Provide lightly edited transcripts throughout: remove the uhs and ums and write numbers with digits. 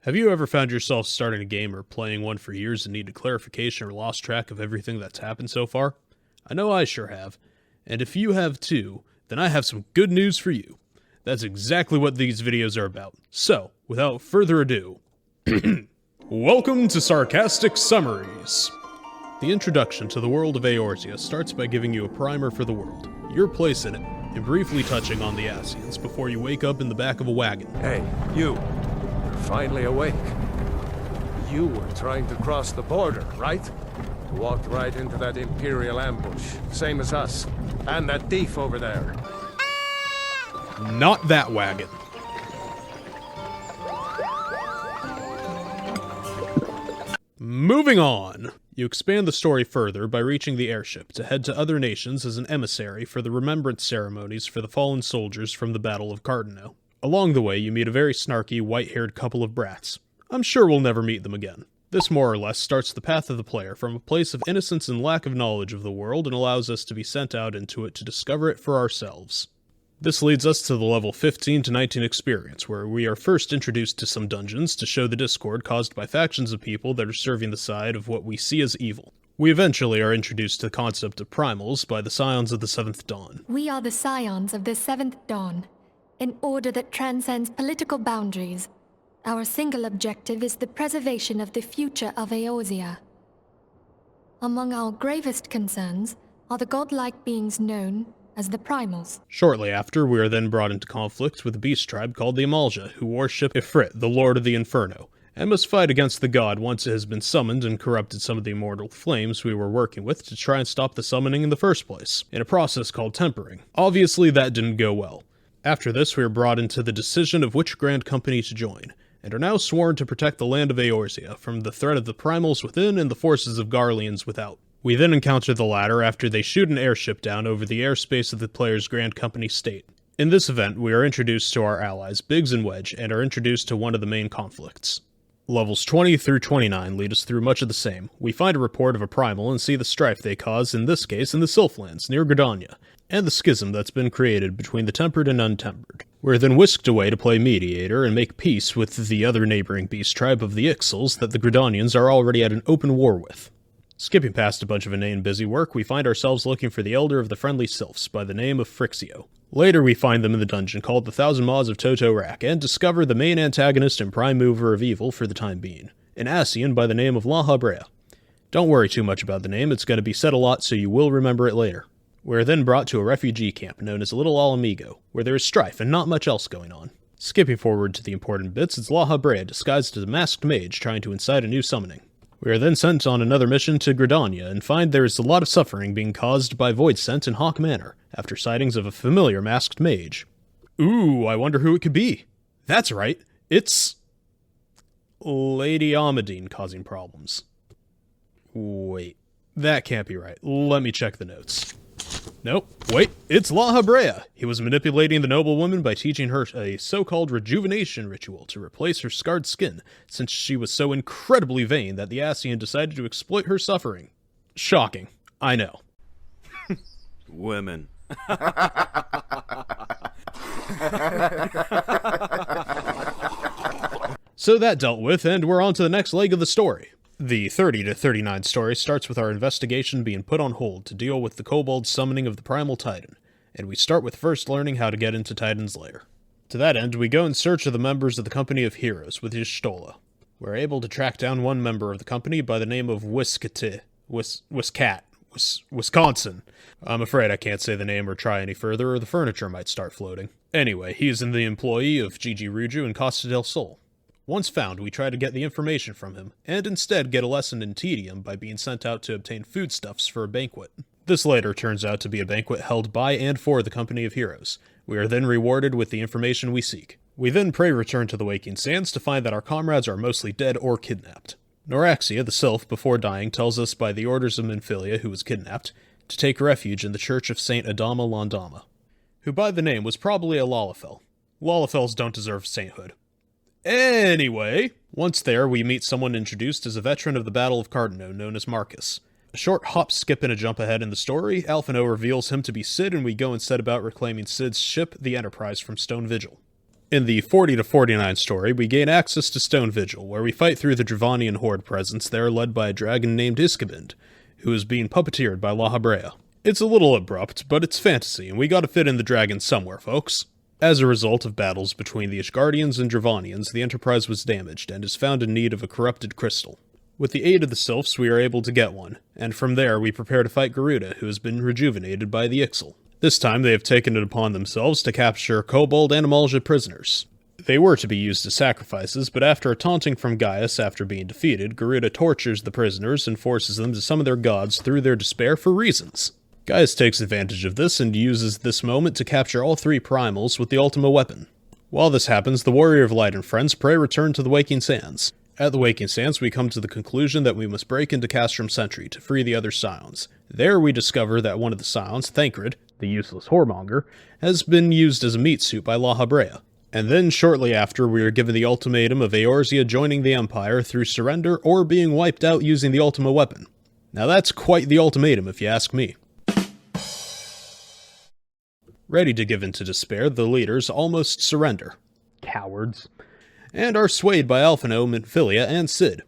Have you ever found yourself starting a game or playing one for years and needed clarification or lost track of everything that's happened so far? I know I sure have. And if you have too, then I have some good news for you. That's exactly what these videos are about. So, without further ado, welcome to Sarcastic Summaries. The introduction to the world of Eorzea starts by giving you a primer for the world, your place in it, and briefly touching on the Ascians before you wake up in the back of a wagon. Hey, you. You're finally awake. You were trying to cross the border, right? You walked right into that Imperial ambush, same as us. And that thief over there. Not that wagon. Moving on. You expand the story further by reaching the airship to head to other nations as an emissary for the remembrance ceremonies for the fallen soldiers from the Battle of Cardano. Along the way, you meet a very snarky, white-haired couple of brats. I'm sure we'll never meet them again. This more or less starts the path of the player from a place of innocence and lack of knowledge of the world and allows us to be sent out into it to discover it for ourselves. This leads us to the level 15 to 19 experience, where we are first introduced to some dungeons to show the discord caused by factions of people that are serving the side of what we see as evil. We eventually are introduced to the concept of primals by the Scions of the Seventh Dawn. We are the Scions of the Seventh Dawn, an order that transcends political boundaries. Our single objective is the preservation of the future of Eorzea. Among our gravest concerns are the godlike beings known as the primals. Shortly after, we are then brought into conflict with a beast tribe called the Amalja, who worship Ifrit, the Lord of the Inferno, and must fight against the god once it has been summoned and corrupted some of the immortal flames we were working with to try and stop the summoning in the first place, in a process called tempering. Obviously, that didn't go well. After this, we are brought into the decision of which Grand Company to join, and are now sworn to protect the land of Eorzea from the threat of the primals within and the forces of Garleans without. We then encounter the latter after they shoot an airship down over the airspace of the player's Grand Company state. In this event, we are introduced to our allies, Biggs and Wedge, and are introduced to one of the main conflicts. Levels 20 through 29 lead us through much of the same. We find a report of a primal and see the strife they cause, in this case in the Sylphlands, near Gridania, and the schism that's been created between the tempered and untempered. We're then whisked away to play mediator and make peace with the other neighboring beast tribe of the Ixals that the Gridanians are already at an open war with. Skipping past a bunch of inane busy work, we find ourselves looking for the elder of the friendly sylphs by the name of Frixio. Later we find them in the dungeon called the Thousand Maws of Toto Rak, and discover the main antagonist and prime mover of evil for the time being, an Ascian by the name of La Habrea. Don't worry too much about the name, it's going to be said a lot so you will remember it later. We are then brought to a refugee camp known as Little Alamigo, where there is strife and not much else going on. Skipping forward to the important bits, it's La Habrea disguised as a masked mage trying to incite a new summoning. We are then sent on another mission to Gridania and find there is a lot of suffering being caused by Voidsent in Hawk Manor, after sightings of a familiar masked mage. Ooh, I wonder who it could be. That's right, it's Lady Amadine causing problems. Wait, that can't be right. Let me check the notes. Nope, wait, it's La Habrea. He was manipulating the noblewoman by teaching her a so-called rejuvenation ritual to replace her scarred skin, since she was so incredibly vain that the Ascian decided to exploit her suffering. Shocking, I know. Women. So that dealt with, and we're on to the next leg of the story. The 30 to 39 story starts with our investigation being put on hold to deal with the kobold summoning of the primal titan, and we start with first learning how to get into Titan's lair. To that end, we go in search of the members of the Company of Heroes with Y'shtola. We're able to track down one member of the company by the name of Wisconsin. I'm afraid I can't say the name or try any further, or the furniture might start floating. Anyway, he is the employee of Gigi Ruju and Costa del Sol. Once found, we try to get the information from him, and instead get a lesson in tedium by being sent out to obtain foodstuffs for a banquet. This later turns out to be a banquet held by and for the Company of Heroes. We are then rewarded with the information we seek. We then pray return to the Waking Sands to find that our comrades are mostly dead or kidnapped. Noraxia, the sylph, before dying, tells us by the orders of Minfilia, who was kidnapped, to take refuge in the Church of Saint Adama Landama, who by the name was probably a Lalafell. Lalafels don't deserve sainthood. Anyway, once there, we meet someone introduced as a veteran of the Battle of Cardano known as Marcus. A short hop, skip, and a jump ahead in the story, Alphino reveals him to be Cid, and we go and set about reclaiming Cid's ship, the Enterprise, from Stone Vigil. In the 40 to 49 story, we gain access to Stone Vigil, where we fight through the Dravanian horde presence there led by a dragon named Iskabind, who is being puppeteered by La Habrea. It's a little abrupt, but it's fantasy, and we gotta fit in the dragon somewhere, folks. As a result of battles between the Ishgardians and Dravanians, the Enterprise was damaged, and is found in need of a corrupted crystal. With the aid of the Sylphs, we are able to get one, and from there we prepare to fight Garuda, who has been rejuvenated by the Ixal. This time they have taken it upon themselves to capture Kobold and Amalja prisoners. They were to be used as sacrifices, but after a taunting from Gaius after being defeated, Garuda tortures the prisoners and forces them to summon their gods through their despair for reasons. Gaius takes advantage of this and uses this moment to capture all 3 primals with the Ultima weapon. While this happens, the Warrior of Light and friends pray return to the Waking Sands. At the Waking Sands, we come to the conclusion that we must break into Castrum Sentry to free the other Scions. There we discover that one of the Scions, Thancred, the useless whoremonger, has been used as a meat suit by La Habrea. And then, shortly after, we are given the ultimatum of Eorzea joining the Empire through surrender or being wiped out using the Ultima weapon. Now that's quite the ultimatum, if you ask me. Ready to give in to despair, the leaders almost surrender. Cowards. And are swayed by Alphino, Minfilia, and Cid.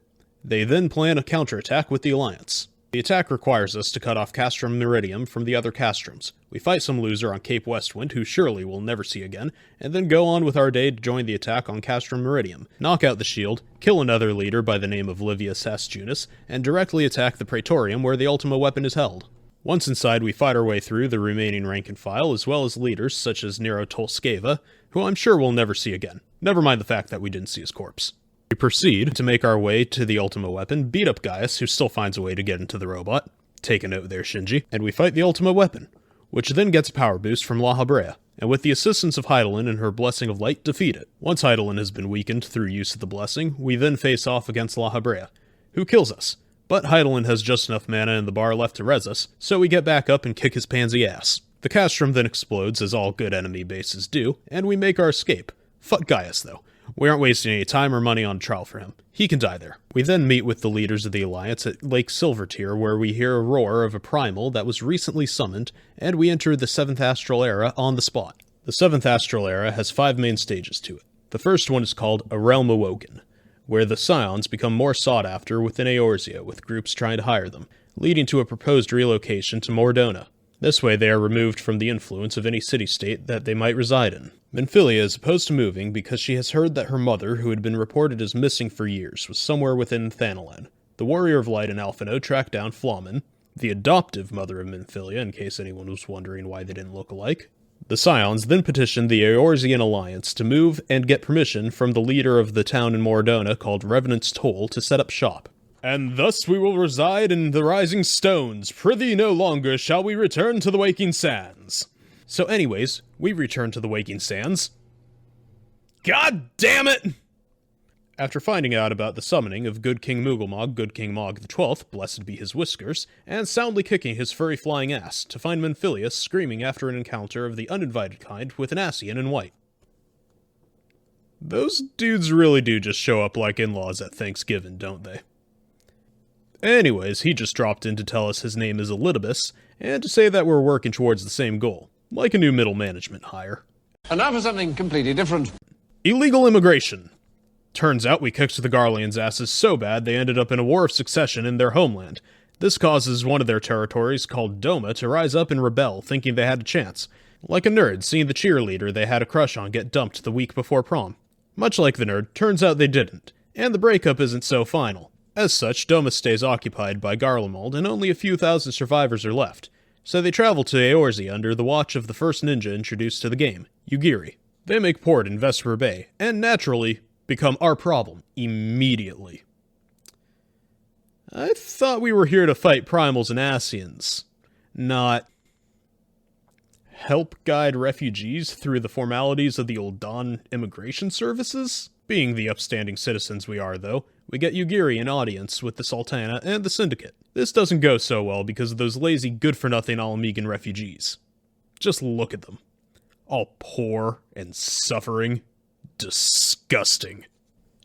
They then plan a counterattack with the Alliance. The attack requires us to cut off Castrum Meridium from the other Castrums. We fight some loser on Cape Westwind, who surely we'll never see again, and then go on with our day to join the attack on Castrum Meridium, knock out the shield, kill another leader by the name of Livia Sasjunis, and directly attack the Praetorium where the Ultima weapon is held. Once inside, we fight our way through the remaining rank and file, as well as leaders such as Nero Tolskeva, who I'm sure we'll never see again. Never mind the fact that we didn't see his corpse. We proceed to make our way to the Ultima weapon, beat up Gaius, who still finds a way to get into the robot. Take a note there, Shinji. And we fight the Ultima weapon, which then gets a power boost from La Habrea, and with the assistance of Hydaelyn and her Blessing of Light, defeat it. Once Hydaelyn has been weakened through use of the Blessing, we then face off against La Habrea, who kills us. But Hydaelyn has just enough mana in the bar left to res us, so we get back up and kick his pansy ass. The Castrum then explodes, as all good enemy bases do, and we make our escape. Fuck Gaius, though. We aren't wasting any time or money on a trial for him. He can die there. We then meet with the leaders of the Alliance at Lake Silvertear, where we hear a roar of a primal that was recently summoned, and we enter the 7th Astral Era on the spot. The 7th Astral Era has 5 main stages to it. The first one is called A Realm Awoken, where the Scions become more sought after within Eorzea, with groups trying to hire them, leading to a proposed relocation to Mordona. This way they are removed from the influence of any city-state that they might reside in. Minfilia is opposed to moving because she has heard that her mother, who had been reported as missing for years, was somewhere within Thanalan. The Warrior of Light and Alphino track down Flamen, the adoptive mother of Minfilia, in case anyone was wondering why they didn't look alike. The Scions then petition the Eorzean Alliance to move and get permission from the leader of the town in Mordona called Revenant's Toll to set up shop. And thus we will reside in the Rising Stones. Prithee no longer shall we return to the Waking Sands. So anyways, we return to the Waking Sands. God damn it! After finding out about the summoning of Good King Mugglemog, Good King Mog XII, blessed be his whiskers, and soundly kicking his furry flying ass, to find Minfilia screaming after an encounter of the uninvited kind with an Ascian in white. Those dudes really do just show up like in-laws at Thanksgiving, don't they? Anyways, he just dropped in to tell us his name is Elidibus, and to say that we're working towards the same goal, like a new middle management hire. And now for something completely different. Illegal immigration. Turns out we kicked the Garleans' asses so bad they ended up in a war of succession in their homeland. This causes one of their territories, called Doma, to rise up and rebel, thinking they had a chance. Like a nerd seeing the cheerleader they had a crush on get dumped the week before prom. Much like the nerd, turns out they didn't, and the breakup isn't so final. As such, Doma stays occupied by Garlemald, and only a few thousand survivors are left. So they travel to Eorzea under the watch of the first ninja introduced to the game, Yugiri. They make port in Vesper Bay, and naturally, become our problem immediately. I thought we were here to fight primals and Ascians, not help guide refugees through the formalities of the Old Dawn immigration services? Being the upstanding citizens we are, though, we get Yugiri in audience with the Sultana and the Syndicate. This doesn't go so well because of those lazy, good-for-nothing Almegan refugees. Just look at them. All poor and suffering. Disgusting.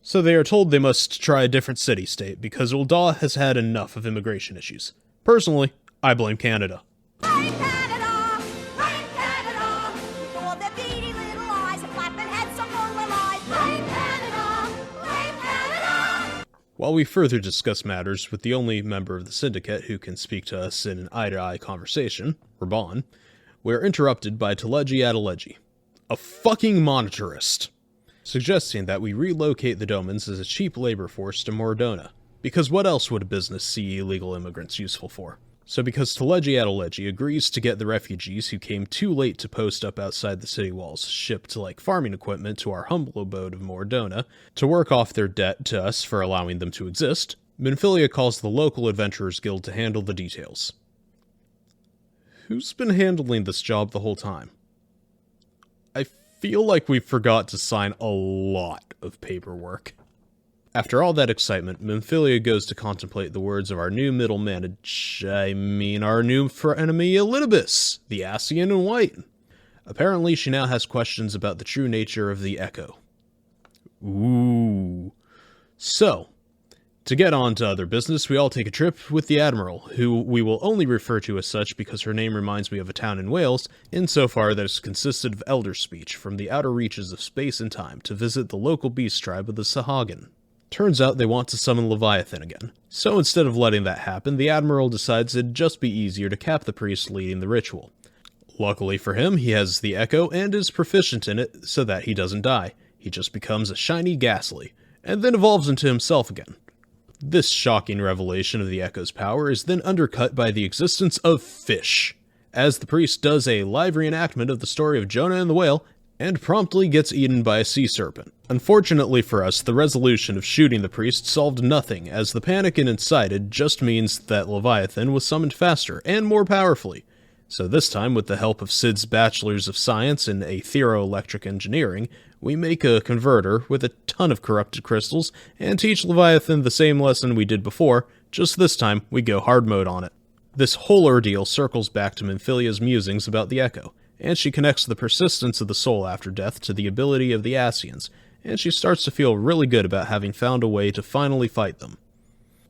So they are told they must try a different city-state because Ul'dah has had enough of immigration issues. Personally, I blame Canada. Blame Canada! Blame Canada! For their beady little eyes and flapping heads so full While we further discuss matters with the only member of the syndicate who can speak to us in an eye-to-eye conversation, Reborn, we are interrupted by Adeleji, a fucking monetarist, suggesting that we relocate the Domans as a cheap labor force to Mordona, because what else would a business see illegal immigrants useful for? So because Adeleji agrees to get the refugees who came too late to post up outside the city walls shipped like farming equipment to our humble abode of Mordona to work off their debt to us for allowing them to exist, Minfilia calls the local Adventurers Guild to handle the details. Who's been handling this job the whole time? I feel like we forgot to sign a lot of paperwork. After all that excitement, Minfilia goes to contemplate the words of our new our new frenemy Elidibus, the Ascian in white. Apparently, she now has questions about the true nature of the Echo. Ooh. So, to get on to other business, we all take a trip with the Admiral, who we will only refer to as such because her name reminds me of a town in Wales, insofar that it's consisted of elder speech from the outer reaches of space and time to visit the local beast tribe of the Sahagin. Turns out they want to summon Leviathan again. So instead of letting that happen, the Admiral decides it'd just be easier to cap the priest leading the ritual. Luckily for him, he has the Echo and is proficient in it so that he doesn't die. He just becomes a shiny Ghastly, and then evolves into himself again. This shocking revelation of the Echo's power is then undercut by the existence of fish, as the priest does a live reenactment of the story of Jonah and the whale, and promptly gets eaten by a sea serpent. Unfortunately for us, the resolution of shooting the priest solved nothing, as the panic it incited just means that Leviathan was summoned faster and more powerfully. So this time, with the help of Sid's Bachelors of Science in Aetheroelectric Engineering, we make a converter with a ton of corrupted crystals and teach Leviathan the same lesson we did before, just this time we go hard mode on it. This whole ordeal circles back to Minfilia's musings about the Echo, and she connects the persistence of the soul after death to the ability of the Ascians, and she starts to feel really good about having found a way to finally fight them.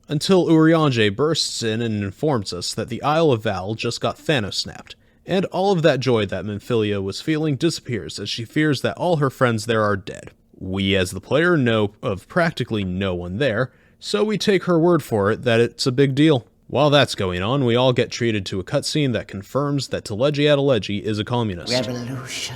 Until Urianger bursts in and informs us that the Isle of Val just got Thanos-snapped, and all of that joy that Minfilia was feeling disappears as she fears that all her friends there are dead. We as the player know of practically no one there, so we take her word for it that it's a big deal. While that's going on, we all get treated to a cutscene that confirms that Adeleji is a communist. Revolution.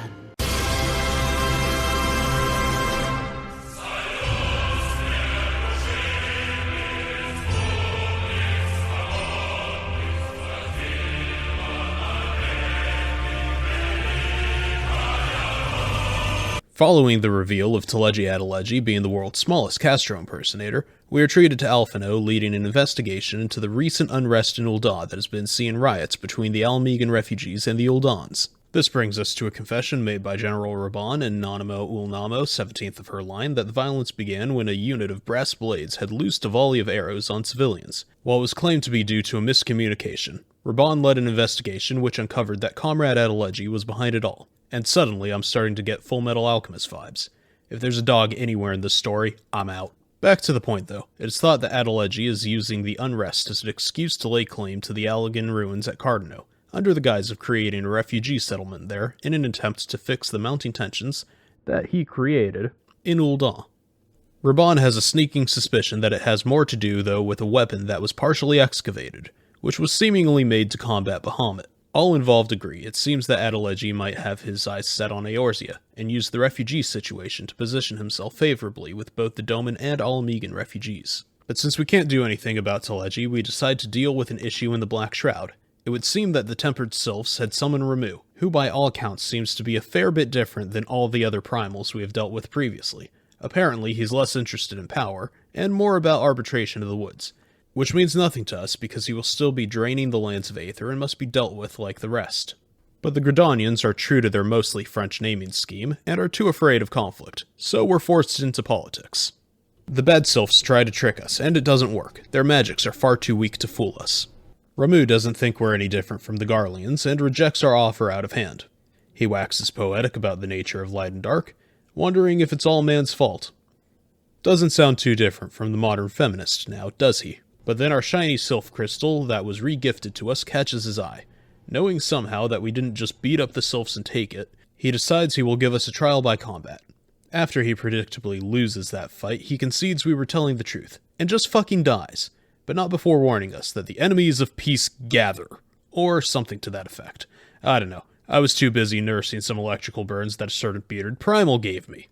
Following the reveal of Adeleji being the world's smallest Castro impersonator, we are treated to Alphino leading an investigation into the recent unrest in Ul'dah that has been seeing riots between the Almegan refugees and the Uldans. This brings us to a confession made by General Reborn and Nanamo Ulnamo, 17th of her line, that the violence began when a unit of brass blades had loosed a volley of arrows on civilians. While it was claimed to be due to a miscommunication, Reborn led an investigation which uncovered that Comrade Adeleji was behind it all. And suddenly, I'm starting to get Full Metal Alchemist vibes. If there's a dog anywhere in this story, I'm out. Back to the point though, it's thought that Adeleji is using the unrest as an excuse to lay claim to the Allegan ruins at Cardano, under the guise of creating a refugee settlement there in an attempt to fix the mounting tensions that he created in Ul'dah. Reborn has a sneaking suspicion that it has more to do though with a weapon that was partially excavated, which was seemingly made to combat Bahamut. All involved agree it seems that Adeleji might have his eyes set on Eorzea, and use the refugee situation to position himself favorably with both the Doman and Almegan refugees. But since we can't do anything about Adeleji, we decide to deal with an issue in the Black Shroud. It would seem that the Tempered Sylphs had summoned Ramuh, who by all accounts seems to be a fair bit different than all the other primals we have dealt with previously. Apparently he's less interested in power, and more about arbitration of the woods. Which means nothing to us because he will still be draining the lands of Aether and must be dealt with like the rest. But the Gridanians are true to their mostly French naming scheme and are too afraid of conflict, so we're forced into politics. The Bad Sylphs try to trick us, and it doesn't work. Their magics are far too weak to fool us. Ramuh doesn't think we're any different from the Garleans and rejects our offer out of hand. He waxes poetic about the nature of light and dark, wondering if it's all man's fault. Doesn't sound too different from the modern feminist now, does he? But then our shiny sylph crystal that was re-gifted to us catches his eye. Knowing somehow that we didn't just beat up the sylphs and take it, he decides he will give us a trial by combat. After he predictably loses that fight, he concedes we were telling the truth, and just fucking dies, but not before warning us that the enemies of peace gather, or something to that effect. I don't know. I was too busy nursing some electrical burns that a certain bearded primal gave me.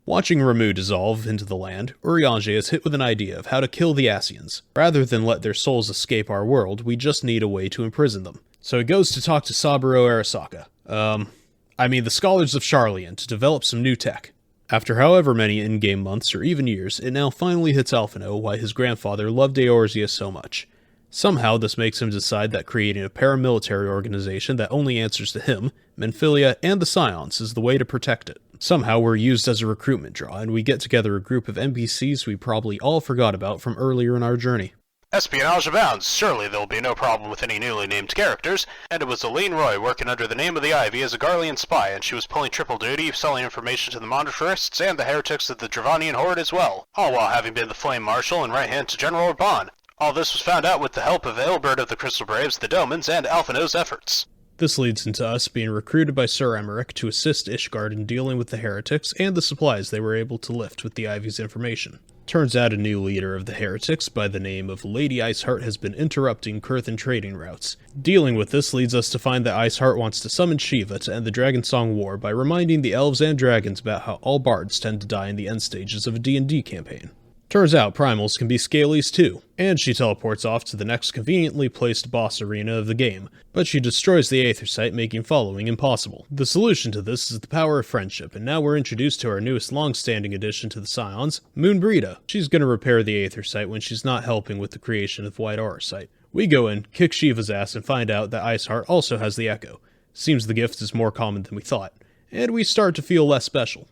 Watching Ramu dissolve into the land, Urianger is hit with an idea of how to kill the Asians. Rather than let their souls escape our world, we just need a way to imprison them. So he goes to talk to Saburo Arasaka. The scholars of Sharlayan, to develop some new tech. After however many in-game months or even years, it now finally hits Alphino why his grandfather loved Eorzea so much. Somehow this makes him decide that creating a paramilitary organization that only answers to him, Menphilia, and the Scions is the way to protect it. Somehow we're used as a recruitment draw, and we get together a group of NPCs we probably all forgot about from earlier in our journey. Espionage abounds. Surely there'll be no problem with any newly named characters. And it was Aline Roy working under the name of the Ivy as a Garlean spy, and she was pulling triple duty, selling information to the Monetarists and the heretics of the Dravanian Horde as well, all while having been the Flame Marshal and right hand to General Reborn. All this was found out with the help of Ilbert of the Crystal Braves, the Domans, and Alphino's efforts. This leads into us being recruited by Sir Emmerich to assist Ishgard in dealing with the heretics and the supplies they were able to lift with the Ivy's information. Turns out a new leader of the heretics by the name of Lady Iceheart has been interrupting Kurthan trading routes. Dealing with this leads us to find that Iceheart wants to summon Shiva to end the Dragonsong War by reminding the elves and dragons about how all bards tend to die in the end stages of a D&D campaign. Turns out primals can be scalies too, and she teleports off to the next conveniently placed boss arena of the game, but she destroys the Aether Site, making following impossible. The solution to this is the power of friendship, and now we're introduced to our newest long-standing addition to the Scions, Moonbrita. She's gonna repair the Aether Site when she's not helping with the creation of White Aura Site. We go in, kick Shiva's ass, and find out that Iceheart also has the Echo. Seems the gift is more common than we thought, and we start to feel less special.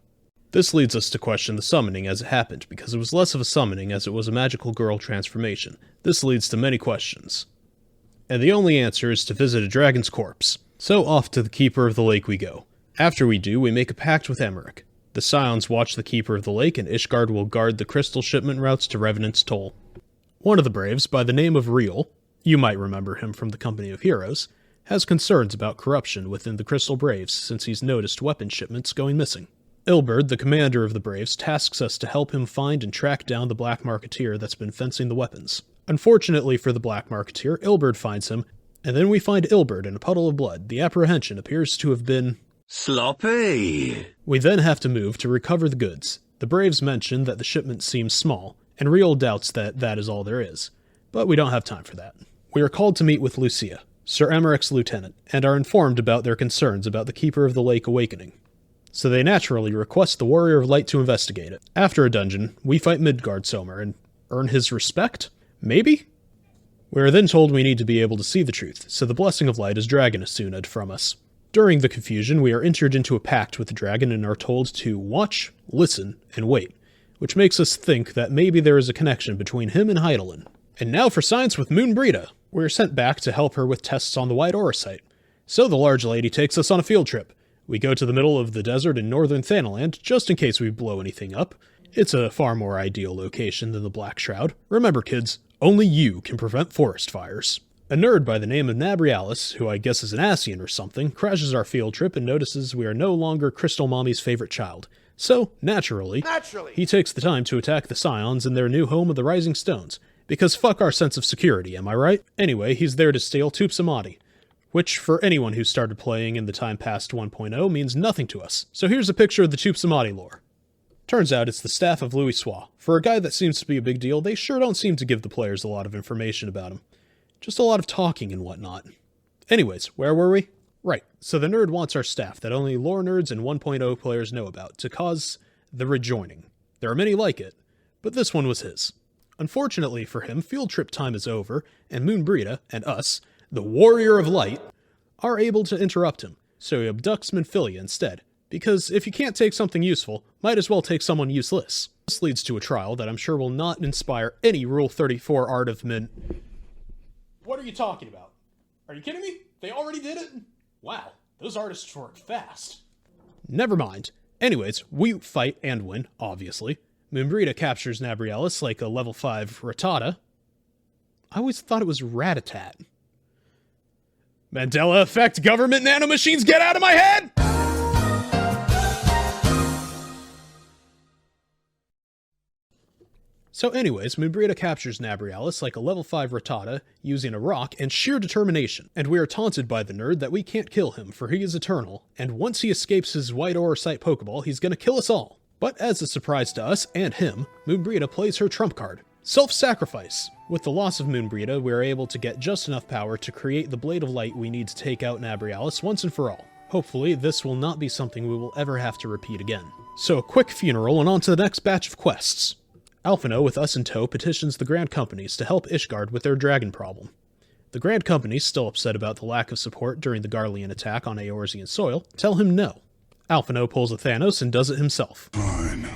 This leads us to question the summoning as it happened, because it was less of a summoning as it was a magical girl transformation. This leads to many questions. And the only answer is to visit a dragon's corpse. So off to the Keeper of the Lake we go. After we do, we make a pact with Emmerich. The Scions watch the Keeper of the Lake, and Ishgard will guard the crystal shipment routes to Revenant's Toll. One of the Braves, by the name of Riel, you might remember him from the Company of Heroes, has concerns about corruption within the Crystal Braves since he's noticed weapon shipments going missing. Ilbert, the commander of the Braves, tasks us to help him find and track down the Black Marketeer that's been fencing the weapons. Unfortunately for the Black Marketeer, Ilbert finds him, and then we find Ilbert in a puddle of blood. The apprehension appears to have been sloppy. We then have to move to recover the goods. The Braves mention that the shipment seems small, and Riel doubts that that is all there is. But we don't have time for that. We are called to meet with Lucia, Sir Emmerich's lieutenant, and are informed about their concerns about the Keeper of the Lake awakening. So they naturally request the Warrior of Light to investigate it. After a dungeon, we fight Midgard-Sommer and earn his respect? Maybe? We are then told we need to be able to see the truth, so the Blessing of Light is dragon Asuna'd from us. During the confusion, we are entered into a pact with the dragon and are told to watch, listen, and wait, which makes us think that maybe there is a connection between him and Heidelin. And now for science with Moonbrita. We are sent back to help her with tests on the White Aura Site. So the large lady takes us on a field trip. We go to the middle of the desert in northern Thanaland, just in case we blow anything up. It's a far more ideal location than the Black Shroud. Remember kids, only you can prevent forest fires. A nerd by the name of Nabrialis, who I guess is an Asian or something, crashes our field trip and notices we are no longer Crystal Mommy's favorite child. So, naturally, he takes the time to attack the Scions in their new home of the Rising Stones. Because fuck our sense of security, am I right? Anyway, he's there to steal Tupsamati, which, for anyone who started playing in the time past 1.0, means nothing to us. So here's a picture of the Tupsamati lore. Turns out it's the staff of Louis Sois. For a guy that seems to be a big deal, they sure don't seem to give the players a lot of information about him. Just a lot of talking and whatnot. Anyways, where were we? Right, so the nerd wants our staff that only lore nerds and 1.0 players know about to cause the rejoining. There are many like it, but this one was his. Unfortunately for him, field trip time is over, and Moonbrita, and us, the Warrior of Light, are able to interrupt him, so he abducts Menphilia instead, because if you can't take something useful, might as well take someone useless. This leads to a trial that I'm sure will not inspire any Rule 34 art of men. What are you talking about? Are you kidding me? They already did it? Wow, those artists work fast. Never mind. Anyways, we fight and win, obviously. Moonbrita captures Nabrialis like a level 5 Rattata. I always thought it was Ratatat. Mandela effect, government nanomachines, get out of my head! So anyways, Moonbrita captures Nabrialis like a level 5 Rattata using a rock and sheer determination, and we are taunted by the nerd that we can't kill him for he is eternal, and once he escapes his white Aurosite Pokeball, he's gonna kill us all. But as a surprise to us and him, Moonbrita plays her trump card, self-sacrifice. With the loss of Moonbrita, we are able to get just enough power to create the Blade of Light we need to take out Nabrialis once and for all. Hopefully, this will not be something we will ever have to repeat again. So a quick funeral and on to the next batch of quests. Alphino, with us in tow, petitions the Grand Companies to help Ishgard with their dragon problem. The Grand Companies, still upset about the lack of support during the Garlean attack on Eorzean soil, tell him no. Alphino pulls a Thanos and does it himself. Fine.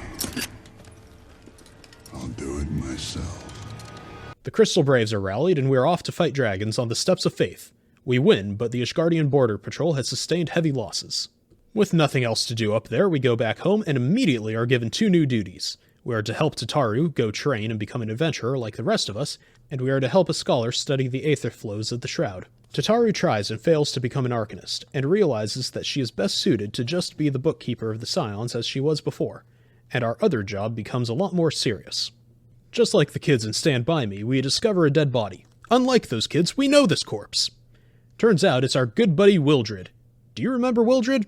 I'll do it myself. The Crystal Braves are rallied and we are off to fight dragons on the Steps of Faith. We win, but the Ishgardian Border Patrol has sustained heavy losses. With nothing else to do up there, we go back home and immediately are given 2 new duties. We are to help Tataru go train and become an adventurer like the rest of us, and we are to help a scholar study the aether flows of the Shroud. Tataru tries and fails to become an Arcanist, and realizes that she is best suited to just be the bookkeeper of the Scions as she was before, and our other job becomes a lot more serious. Just like the kids in Stand By Me, we discover a dead body. Unlike those kids, we know this corpse. Turns out it's our good buddy Wildred. Do you remember Wildred?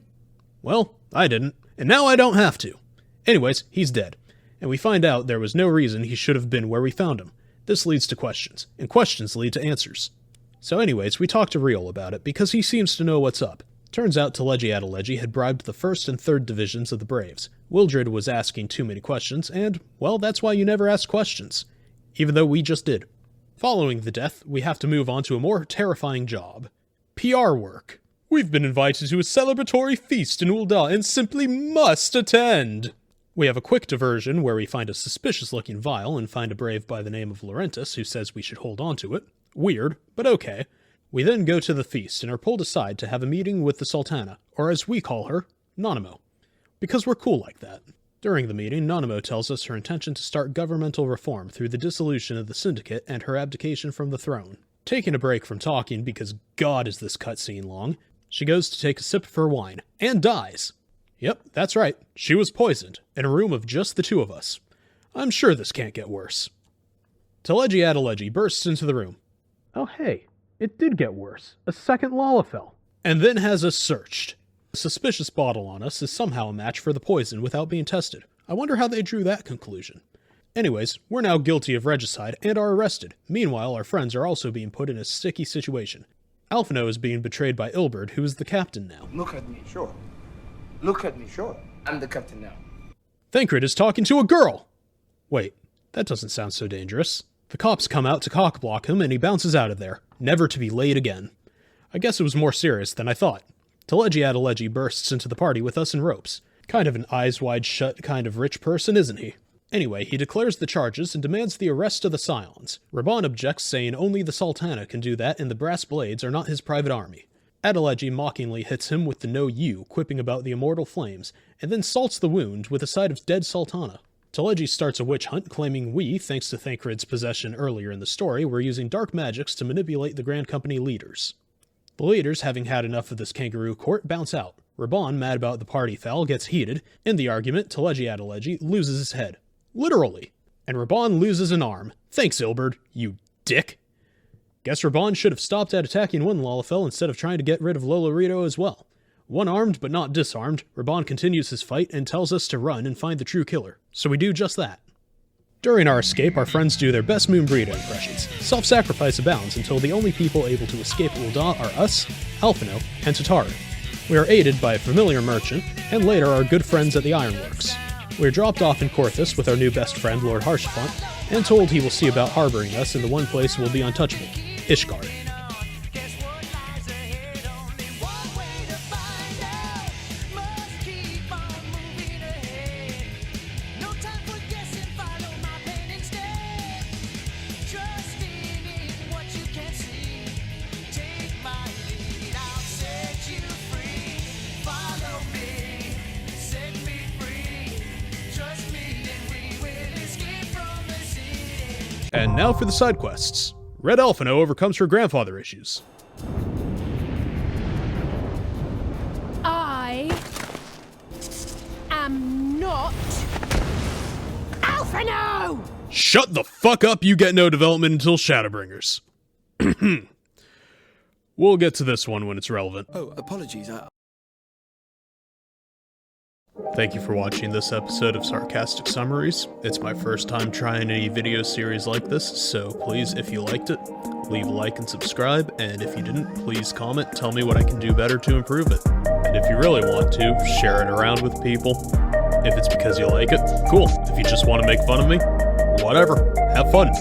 Well, I didn't, and now I don't have to. Anyways, he's dead. And we find out there was no reason he should have been where we found him. This leads to questions, and questions lead to answers. So anyways, we talk to Riol about it, because he seems to know what's up. Turns out Teleji Adeleji had bribed the 1st and 3rd divisions of the Braves. Wildred was asking too many questions, and, well, that's why you never ask questions. Even though we just did. Following the death, we have to move on to a more terrifying job. PR work. We've been invited to a celebratory feast in Ul'dah and simply must attend! We have a quick diversion where we find a suspicious-looking vial and find a brave by the name of Laurentis who says we should hold on to it. Weird, but okay. We then go to the feast and are pulled aside to have a meeting with the Sultana, or as we call her, Nanamo. Because we're cool like that. During the meeting, Nanamo tells us her intention to start governmental reform through the dissolution of the Syndicate and her abdication from the throne. Taking a break from talking because God is this cutscene long, she goes to take a sip of her wine, and dies. Yep, that's right. She was poisoned, in a room of just the 2 of us. I'm sure this can't get worse. Teleji Adeleji bursts into the room. Oh hey, it did get worse. A second Lalafell. And then has us searched. The suspicious bottle on us is somehow a match for the poison without being tested. I wonder how they drew that conclusion. Anyways, we're now guilty of regicide and are arrested. Meanwhile, our friends are also being put in a sticky situation. Alphino is being betrayed by Ilberd, who is the captain now. Look at me, sure. Look at me, sure. I'm the captain now. Thancred is talking to a girl! Wait, that doesn't sound so dangerous. The cops come out to cockblock him and he bounces out of there, never to be laid again. I guess it was more serious than I thought. Teleji Adeleji bursts into the party with us in ropes. Kind of an eyes wide shut kind of rich person, isn't he? Anyway, he declares the charges and demands the arrest of the Scions. Reborn objects, saying only the Sultana can do that and the Brass Blades are not his private army. Adeleji mockingly hits him with the no you, quipping about the immortal flames, and then salts the wound with a sight of dead Sultana. Teleji starts a witch hunt, claiming we, thanks to Thancred's possession earlier in the story, were using dark magics to manipulate the Grand Company leaders. The leaders, having had enough of this kangaroo court, bounce out. Reborn, mad about the party foul, gets heated. In the argument, Teleji Adeleji loses his head. Literally. And Reborn loses an arm. Thanks, Ilberd, you dick. Guess Reborn should have stopped at attacking one Lalafell instead of trying to get rid of Lolorito as well. One-armed but not disarmed, Reborn continues his fight and tells us to run and find the true killer. So we do just that. During our escape, our friends do their best Moonbrita impressions. Self-sacrifice abounds until the only people able to escape Ul'dah are us, Alphino, and Tataru. We are aided by a familiar merchant, and later our good friends at the Ironworks. We are dropped off in Korthus with our new best friend, Lord Harshafont, and told he will see about harboring us in the one place we'll be untouchable, Ishgard. And now for the side quests. Red Alphino overcomes her grandfather issues. I am not Alphino! Shut the fuck up, you get no development until Shadowbringers. We'll get to this one when it's relevant. Oh, apologies. Thank you for watching this episode of Sarcastic Summaries. It's my first time trying any video series like this, so please, if you liked it, leave a like and subscribe, and if you didn't, please comment, tell me what I can do better to improve it. And if you really want to, share it around with people. If it's because you like it, cool. If you just want to make fun of me, whatever. Have fun.